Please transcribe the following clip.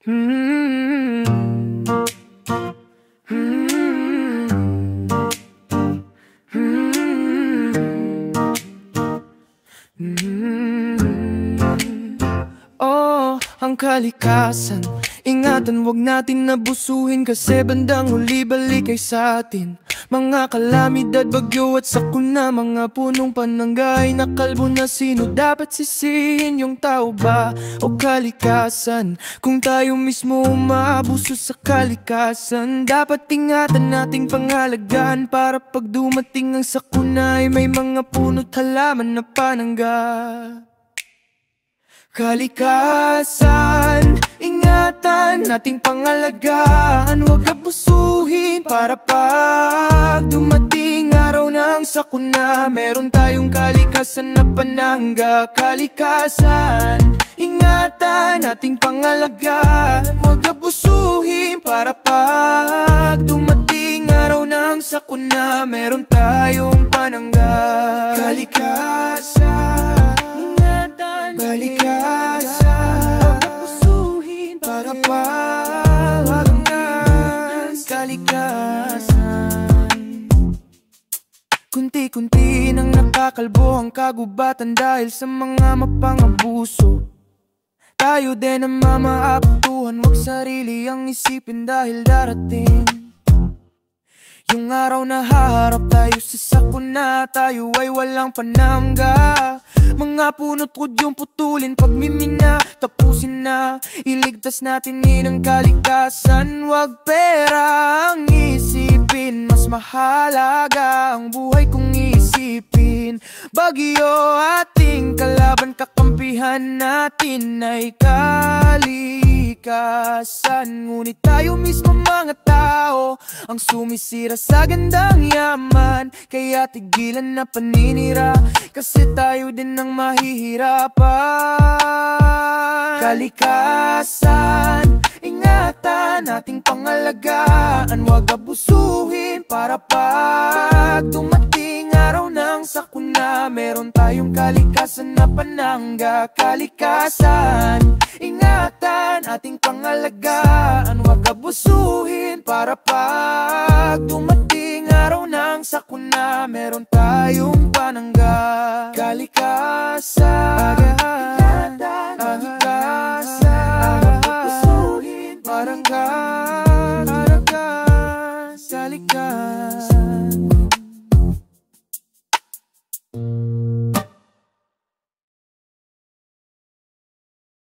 Mm. Mm. Oh, ang kalikasan, ingatan, wag natin nabusuhin, kasi bandang huli balik ay sa atin. Mga kalamidad, bagyo at sakuna, mga punong panangga ay nakalbo na. Sino dapat sisihin, yung tao ba o kalikasan? Kung tayo mismo umaabuso sa kalikasan, dapat ingatan nating pangalagaan, para pag dumating ang sakuna ay may mga puno't halaman na panangga. Kalikasan, ingatan, nating pangalagaan, huwag abusuhin, para pag dumating araw ng sakuna, meron tayong kalikasan na panangga. Kalikasan, ingatan, nating pangalagaan, huwag abusuhin, para pag dumating araw ng sakuna, meron tayong panangga. Kalikasan, kalikasan, pupusuhin para pagwawagan. Kalikasan, kunti-kunti nang nakakalbo ang kagubatan dahil sa mga mapangabuso. Tayo din ang mamaapektuhan, wag sarili ang isipin dahil darating yung araw na haharap tayo sa sakuna, tayo ay walang panangga. Mga punot yung putulin, pagmimina, tapusin na. Iligtas natin ang kalikasan, wag pera ang isipin, mas mahalaga ang buhay kung isipin. Bagyo ating kalaban, kakampihan natin ay kalikasan. Ngunit tayo mismo mga tao ang sumisira sa gandang yaman, kaya tigilan na paninira, kasi tayo din ang mahihirapan. Kalikasan, ingatan, nating pangalagaan, huwag abusuhin, para pag dumating araw ng sakuna, meron tayong kalikasan na panangga. Kalikasan, ingatan, ating pangalagaan, huwag abusuhin, para pag dumating araw ng sakuna, meron tayong panangga. Kalikasan, ingatan, kalikasan, huwag abusuhin, panangga.